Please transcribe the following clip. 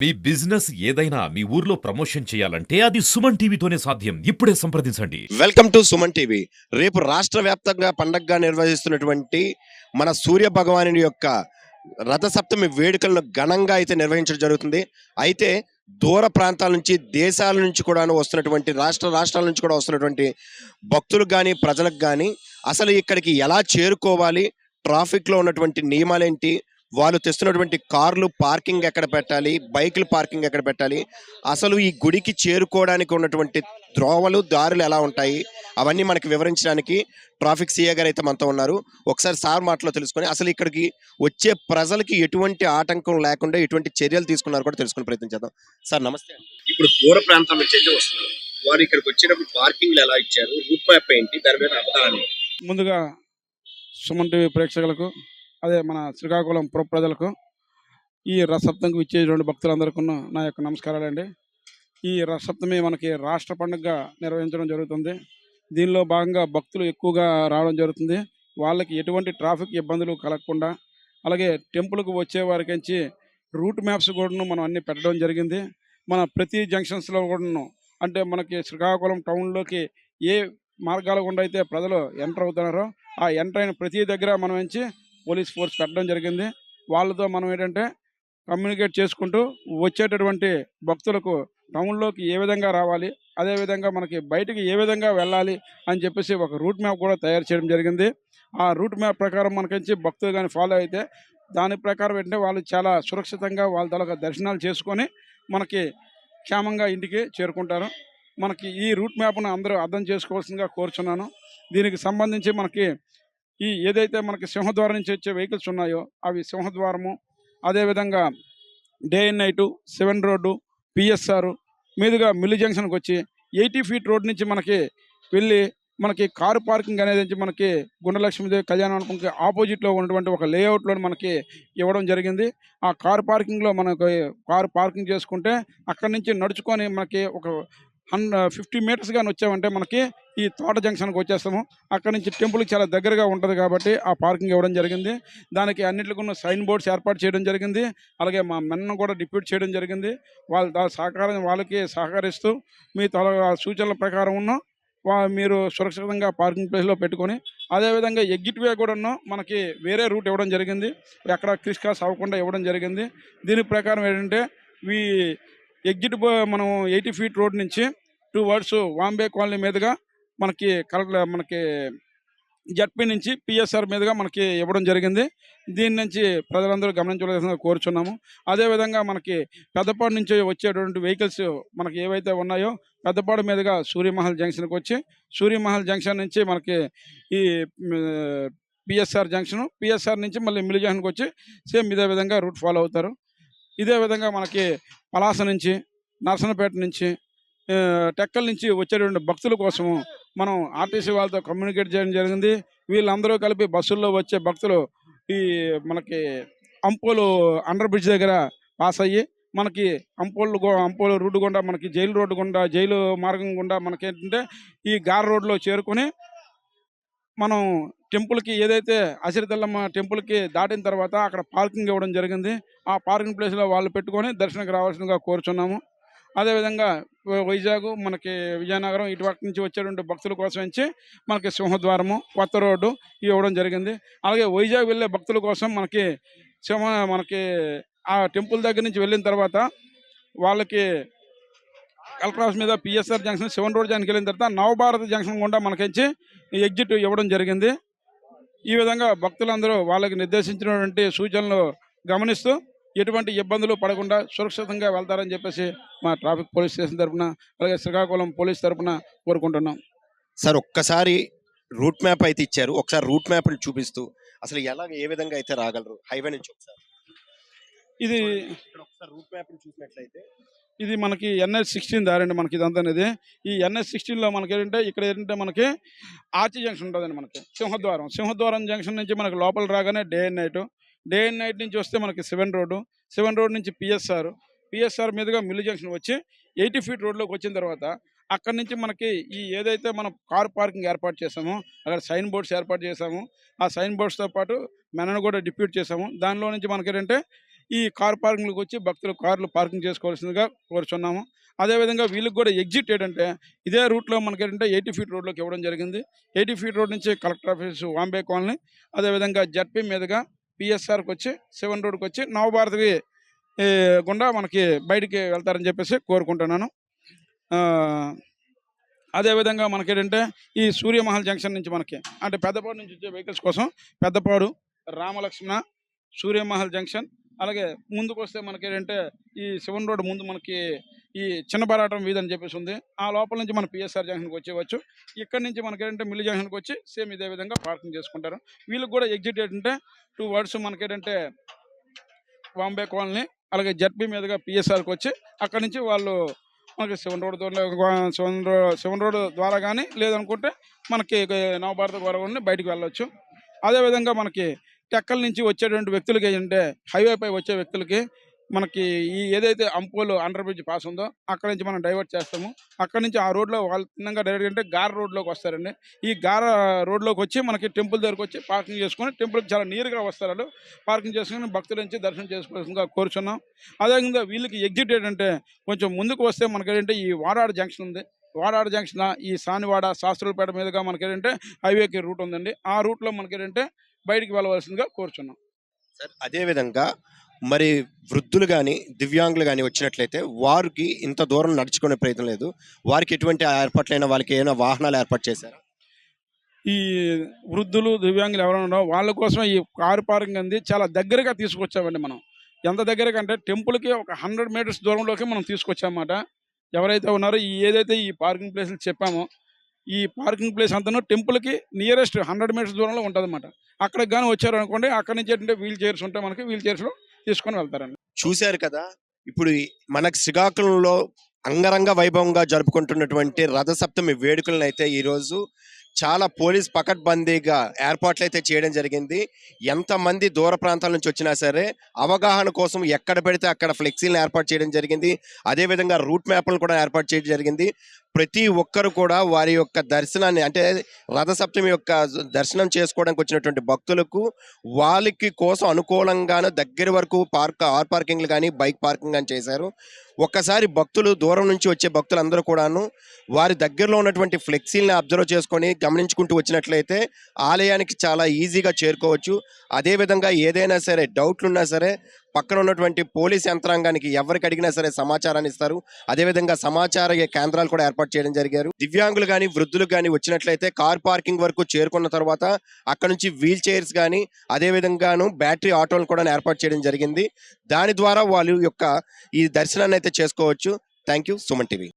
మీ business ఏదైనా మీ ఊర్లో promotion చేయాలంటే అది సుమన్ టీవీతోనే సాధ్యం. ఇప్పుడే సంప్రదించండి. Welcome to Suman TV. రేపు రాష్ట్ర వ్యాప్తంగా పండగగా నిర్వహిస్తున్నటువంటి మన సూర్య భగవానుడి యొక్క రథసప్తమి వేడుకలను ఘనంగా అయితే నిర్వహించడం జరుగుతుంది. అయితే దూర ప్రాంతాల నుంచి, దేశాల నుంచి కూడాను వస్తున్నటువంటి రాష్ట్రాల నుంచి కూడా వస్తున్నటువంటి భక్తులకు కానీ, ప్రజలకు కానీ అసలు ఇక్కడికి ఎలా చేరుకోవాలి, ట్రాఫిక్లో ఉన్నటువంటి నియమాలేంటి, వాళ్ళు తెస్తున్నటువంటి కార్లు పార్కింగ్ ఎక్కడ పెట్టాలి, బైకులు పార్కింగ్ ఎక్కడ పెట్టాలి, అసలు ఈ గుడికి చేరుకోవడానికి ఉన్నటువంటి త్రోవలు, దారులు ఎలా ఉంటాయి, అవన్నీ మనకి వివరించడానికి ట్రాఫిక్ సీఏ గారు అయితే మనతో ఉన్నారు. ఒకసారి సార్ మాటలో తెలుసుకొని అసలు ఇక్కడికి వచ్చే ప్రజలకి ఎటువంటి ఆటంకం లేకుండా ఎటువంటి చర్యలు తీసుకున్నారు కూడా తెలుసుకునే ప్రయత్నం చేద్దాం. సార్ నమస్తే. ఇప్పుడు దూర ప్రాంతాల నుంచి అయితే వస్తున్నారు, వారు ఇక్కడికి వచ్చేటప్పుడు పార్కింగ్లు ఎలా ఇచ్చారు, రూట్ మ్యాప్ ఏంటి, దాని మీద అవగాహన. ముందుగా సుమన్ టీవీ ప్రేక్షకులకు, అదే మన శ్రీకాకుళం పుర ప్రజలకు, ఈ రథసప్తమికి ఇచ్చేటువంటి భక్తులందరికీ నా యొక్క నమస్కారాలండి. ఈ రథసప్తమి మనకి రాష్ట్ర పండుగగా నిర్వహించడం జరుగుతుంది. దీనిలో భాగంగా భక్తులు ఎక్కువగా రావడం జరుగుతుంది. వాళ్ళకి ఎటువంటి ట్రాఫిక్ ఇబ్బందులు కలగకుండా, అలాగే టెంపుల్కి వచ్చే వారికి రూట్ మ్యాప్స్ కూడాను మనం అన్నీ పెట్టడం జరిగింది. మన ప్రతి జంక్షన్స్లో కూడాను, అంటే మనకి శ్రీకాకుళం టౌన్లోకి ఏ మార్గాల గుండా అయితే ప్రజలు ఎంటర్ అవుతున్నారో ఆ ఎంటర్ అయిన ప్రతి దగ్గర మనం పోలీస్ ఫోర్స్ పెట్టడం జరిగింది. వాళ్ళతో మనం ఏంటంటే కమ్యూనికేట్ చేసుకుంటూ వచ్చేటటువంటి భక్తులకు టౌన్లోకి ఏ విధంగా రావాలి, అదేవిధంగా మనకి బయటికి ఏ విధంగా వెళ్ళాలి అని చెప్పేసి ఒక రూట్ మ్యాప్ కూడా తయారు చేయడం జరిగింది. ఆ రూట్ మ్యాప్ ప్రకారం మనకించి భక్తులు కానీ ఫాలో అయితే దాని ప్రకారం ఏంటంటే వాళ్ళు చాలా సురక్షితంగా వాళ్ళ తాలూకా దర్శనాలు చేసుకొని మనకి క్షేమంగా ఇంటికి చేరుకుంటారు. మనకి ఈ రూట్ మ్యాప్ను అందరూ అర్థం చేసుకోవాల్సిందిగా కోరుచున్నాను. దీనికి సంబంధించి మనకి ఈ ఏదైతే మనకి సింహద్వారం నుంచి వచ్చే వెహికల్స్ ఉన్నాయో అవి సింహద్వారము, అదేవిధంగా day and night 7 road, PSR మీదుగా మిల్లి జంక్షన్కి వచ్చి 80 ఫీట్ రోడ్ నుంచి మనకి వెళ్ళి మనకి కారు పార్కింగ్ అనేది మనకి గుండలక్ష్మీదేవి కళ్యాణ మండపంకి ఆపోజిట్లో ఉన్నటువంటి ఒక లేఅవుట్లో మనకి ఇవ్వడం జరిగింది. ఆ కారు పార్కింగ్లో మనకి కారు పార్కింగ్ చేసుకుంటే అక్కడి నుంచి నడుచుకొని మనకి ఒక 50 మీటర్స్ కానీ వచ్చామంటే మనకి ఈ తోట జంక్షన్కి వచ్చేస్తాము. అక్కడి నుంచి టెంపుల్కి చాలా దగ్గరగా ఉంటుంది కాబట్టి ఆ పార్కింగ్ ఇవ్వడం జరిగింది. దానికి అన్నింటికి సైన్ బోర్డ్స్ ఏర్పాటు చేయడం జరిగింది. అలాగే మా మెన్ను కూడా డిప్యూట్ చేయడం జరిగింది. వాళ్ళ సహకారం వాళ్ళకి సహకరిస్తూ మీ సూచనల ప్రకారం మీరు సురక్షితంగా పార్కింగ్ ప్లేస్లో పెట్టుకొని, అదేవిధంగా ఎగ్జిట్ వే కూడా మనకి వేరే రూట్ ఇవ్వడం జరిగింది. ఎక్కడ క్రిస్కాస్ అవ్వకుండా ఇవ్వడం జరిగింది. దీని ప్రకారం ఏంటంటే ఈ ఎగ్జిట్ మనం 80 ఫీట్ రోడ్ నుంచి టువర్డ్స్ వాంబే కాలనీ మీదుగా మనకి మనకి జడ్పీ నుంచి పిఎస్ఆర్ మీదుగా మనకి ఇవ్వడం జరిగింది. దీని నుంచి ప్రజలందరూ గమనించవలసిందిగా కోరుచున్నాము. అదేవిధంగా మనకి పెద్దపాడు నుంచి వచ్చేటువంటి వెహికల్స్ మనకి ఏవైతే ఉన్నాయో పెద్దపాడు మీదుగా సూర్యమహల్ జంక్షన్కి వచ్చి, సూర్యమహల్ జంక్షన్ నుంచి మనకి ఈ పిఎస్ఆర్ జంక్షను, పిఎస్ఆర్ నుంచి మళ్ళీ మిల్లి జంక్షన్కి వచ్చి సేమ్ ఇదే విధంగా రూట్ ఫాలో అవుతారు. ఇదే విధంగా మనకి పలాస నుంచి, నర్సనపేట నుంచి, టెక్కల నుంచి వచ్చేటువంటి భక్తుల కోసము మనం ఆర్టీసీ వాళ్ళతో కమ్యూనికేట్ చేయడం జరిగింది. వీళ్ళందరూ కలిపి బస్సుల్లో వచ్చే భక్తులు ఈ మనకి అంపోలు అండర్ బ్రిడ్జ్ దగ్గర పాస్ అయ్యి మనకి అంపోలు రోడ్డు గుండా, మనకి జైలు రోడ్డు గుండా, జైలు మార్గం గుండా మనకేంటంటే ఈ గార్ రోడ్లో చేరుకొని మనం టెంపుల్కి ఏదైతే అసిరితల్లమ్మ టెంపుల్కి దాటిన తర్వాత అక్కడ పార్కింగ్ ఇవ్వడం జరిగింది. ఆ పార్కింగ్ ప్లేస్లో వాళ్ళు పెట్టుకొని దర్శనానికి రావాల్సిందిగా కోరుచున్నాము. అదేవిధంగా వైజాగ్, మనకి విజయనగరం ఇటుపక్క నుంచి వచ్చేటువంటి భక్తుల కోసం మనకి సింహద్వారము, కొత్త రోడ్డు ఇవ్వడం జరిగింది. అలాగే వైజాగ్ వెళ్ళే భక్తుల కోసం మనకి మనకి ఆ టెంపుల్ దగ్గర నుంచి వెళ్ళిన తర్వాత వాళ్ళకి కలెక్టర్ ఆఫీస్ మీద పిఎస్ఆర్ జంక్షన్ 7 రోడ్ జంక్షన్కి వెళ్ళిన తర్వాత నవభారత జంక్షన్ గుండా మనకి ఎగ్జిట్ ఇవ్వడం జరిగింది. ఈ విధంగా భక్తులందరూ వాళ్ళకి నిర్దేశించినటువంటి సూచనలు గమనిస్తూ ఎటువంటి ఇబ్బందులు పడకుండా సురక్షితంగా వెళ్తారని చెప్పేసి మా ట్రాఫిక్ పోలీస్ స్టేషన్ తరఫున, అలాగే శ్రీకాకుళం పోలీస్ తరఫున కోరుకుంటున్నాం. సార్ ఒక్కసారి రూట్ మ్యాప్ అయితే ఇచ్చారు, ఒకసారి రూట్ మ్యాప్ చూపిస్తూ అసలు ఏ విధంగా అయితే రాగలరు హైవే నుంచి ఒకసారి ఇది ఒకసారి రూట్ మ్యాప్ చూసినట్లయితే ఇది మనకి NH16 దారండి. మనకి ఇదంతా అనేది ఈ NH16లో మనకి ఏంటంటే ఇక్కడ ఏంటంటే మనకి ఆర్చి జంక్షన్ ఉంటుందండి. మనకి సింహద్వారం జంక్షన్ నుంచి మనకి లోపల రాగానే డే అండ్ నైట్ నుంచి వస్తే మనకి 7 రోడ్ నుంచి పిఎస్ఆర్ మీదుగా మిల్లి జంక్షన్ వచ్చి 80 ఫీట్ రోడ్లోకి వచ్చిన తర్వాత అక్కడి నుంచి మనకి ఈ ఏదైతే మనం కార్ పార్కింగ్ ఏర్పాటు చేసామో అక్కడ సైన్ బోర్డ్స్ ఏర్పాటు చేసాము. ఆ సైన్ బోర్డ్స్తో పాటు మెనను కూడా డిప్యూట్ చేసాము. దానిలో నుంచి మనకి ఏంటంటే ఈ కార్ పార్కింగ్‌లోకి వచ్చి భక్తులు కార్లు పార్కింగ్ చేసుకోవాల్సిందిగా కోరుచున్నాము. అదేవిధంగా వీళ్ళకి కూడా ఎగ్జిట్ ఏంటంటే ఇదే రూట్‌లో మనకేంటంటే 80 ఫీట్ రోడ్‌లోకి ఇవ్వడం జరిగింది. 80 ఫీట్ రోడ్ నుంచి కలెక్టర్ ఆఫీసు వాంబే కాలనీ, అదేవిధంగా జడ్పీ మీదుగా పిఎస్ఆర్‌కొచ్చి 7 రోడ్‌కొచ్చి నవభారత్‌కి గుండా మనకి బయటికి వెళ్తారని చెప్పేసి కోరుకుంటున్నాను. ఆహ్, అదేవిధంగా మనకేంటంటే ఈ సూర్యమహల్ జంక్షన్ నుంచి మనకి అంటే పెద్దపాడు నుంచి వచ్చే వెహికల్స్ కోసం పెద్దపాడు, రామలక్ష్మణ, సూర్యమహల్ జంక్షన్, అలాగే ముందుకొస్తే మనకేంటంటే ఈ 7 రోడ్ ముందు మనకి ఈ చిన్న బరాటం వీధి అని చెప్పేసి ఉంది. ఆ లోపల నుంచి మనం పిఎస్ఆర్ జంక్షన్‌కి వచ్చేయవచ్చు. ఇక్కడి నుంచి మనకేంటంటే మిల్లి జంక్షన్‌కి వచ్చి సేమ్ ఇదే విధంగా పార్కింగ్ చేసుకుంటారు. వీళ్ళకి కూడా ఎగ్జిట్ ఏంటంటే 2 వర్డ్స్ మనకేంటంటే బాంబే కాలనీ, అలాగే జడ్పీ మీదుగా పిఎస్ఆర్‌కి వచ్చి అక్కడి నుంచి వాళ్ళు మనకి 7 రోడ్ ద్వారా 7 రోడ్ ద్వారా గానీ లేదనుకుంటే మనకి నవభారత ద్వారా గాని బయటికి వెళ్ళొచ్చు. అదేవిధంగా మనకి టెక్కల నుంచి వచ్చేటువంటి వ్యక్తులకి ఏంటంటే హైవేపై వచ్చే వ్యక్తులకి మనకి ఈ ఏదైతే అంపోలో అండర్ బ్రిడ్జ్ పాస్ ఉందో అక్కడి నుంచి మనం డైవర్ట్ చేస్తాము. అక్కడి నుంచి ఆ రోడ్‌లో వాళ్ళు తిన్నంగా డైరెక్ట్‌గా అంటే గార రోడ్‌లోకి వస్తారండి. ఈ గార రోడ్‌లోకి వచ్చి మనకి టెంపుల్ దగ్గరకు వచ్చి పార్కింగ్ చేసుకొని టెంపుల్‌కి చాలా నియర్‌గా వస్తారు ఆళ్ళు. పార్కింగ్ చేసుకొని భక్తుల నుంచి దర్శనం చేసుకోవాల్సిందిగా కోరుచున్నాం. అదేవిధంగా వీళ్ళకి ఎగ్జిట్ ఏంటంటే కొంచెం ముందుకు వస్తే మనకేంటంటే ఈ వాడాడ జంక్షన్ ఉంది. వాడాడ జంక్షన్ ఈ సానివాడ, శాస్త్రులపేట మీదుగా మనకేంటంటే హైవేకి రూట్ ఉందండి. ఆ రూట్‌లో మనకేంటంటే బయటికి వెళ్ళవలసిందిగా కోరుచున్నాం. సార్ అదే విధంగా మరి వృద్ధులు గాని, దివ్యాంగులు గాని వచ్చినట్లయితే వారికి ఇంత దూరం నడుచుకునే ప్రయత్నం లేదు. వారికి ఎటువంటి ఏర్పాట్లైనా వాళ్ళకి ఏమైనా వాహనాలు ఏర్పాటు చేశారా? ఈ వృద్ధులు, దివ్యాంగులు ఎవరైనా ఉన్నారో వాళ్ళ కోసం ఈ కార్ పార్కింగ్ అనేది చాలా దగ్గరగా తీసుకొచ్చామండి మనం. ఎంత దగ్గరకంటే టెంపుల్‌కి ఒక 100 మీటర్స్ దూరంలోకి మనం తీసుకొచ్చామన్నమాట. ఎవరైతే ఉన్నారో ఈ ఏదైతే ఈ పార్కింగ్ ప్లేసులు చెప్పామో, ఈ పార్కింగ్ ప్లేస్ అంతాను టెంపుల్‌కి నియరెస్ట్ 100 మీటర్స్ దూరంలో ఉంటదన్నమాట. అక్కడికి గాని వచ్చారనుకోండి అక్కడి నుంచి ఏంటంటే వీల్ చైర్స్ ఉంటాయి మనకి. వీల్ చైర్స్‌లో తీసుకొని వెళ్తారండి. చూశారు కదా! ఇప్పుడు మనకి శ్రీకాకుళంలో అంగరంగ వైభవంగా జరుపుకుంటున్నటువంటి రథసప్తమి వేడుకలనైతే ఈరోజు చాలా పోలీస్ పకడ్బందీగా ఏర్పాట్లయితే చేయడం జరిగింది. ఎంతమంది దూర ప్రాంతాల నుంచి వచ్చినా సరే అవగాహన కోసం ఎక్కడ పెడితే అక్కడ ఫ్లెక్సీలను ఏర్పాటు చేయడం జరిగింది. అదేవిధంగా రూట్ మ్యాప్‌లను కూడా ఏర్పాటు చేయడం జరిగింది. ప్రతి ఒక్కరు కూడా వారి యొక్క దర్శనాన్ని అంటే రథసప్తమి యొక్క దర్శనం చేసుకోవడానికి వచ్చినటువంటి భక్తులకు వాళ్ళకి కోసం అనుకూలంగాను దగ్గర వరకు కార్ పార్కింగ్‌లు గాని, బైక్ పార్కింగ్ గాని చేశారు. ఒక్కసారి భక్తులు దూరం నుంచి వచ్చే భక్తులందరూ కూడాను వారి దగ్గరలో ఉన్నటువంటి ఫ్లెక్సీలని అబ్జర్వ్ చేసుకొని గమనించుకుంటూ వచ్చినట్లయితే ఆలయానికి చాలా ఈజీగా చేరుకోవచ్చు. అదేవిధంగా ఏదైనా సరే డౌట్లున్నా సరే పక్కన ఉన్నటువంటి పోలీస్ యంత్రాంగానికి ఎవరికి అడిగినా సరే సమాచారాన్ని ఇస్తారు. అదేవిధంగా సమాచార కేంద్రాలు కూడా ఏర్పాటు చేయడం జరిగారు. దివ్యాంగులు గాని, వృద్ధులు గాని వచ్చినట్లయితే కార్ పార్కింగ్ వరకు చేరుకున్న తర్వాత అక్కడ నుంచి వీల్ చైర్స్ గాని, అదేవిధంగాను బ్యాటరీ ఆటోలను కూడా ఏర్పాటు చేయడం జరిగింది. దాని ద్వారా వాళ్ళ యొక్క ఈ దర్శనాన్ని అయితే చేసుకోవచ్చు. Thank you. సుమన్ టీవీ.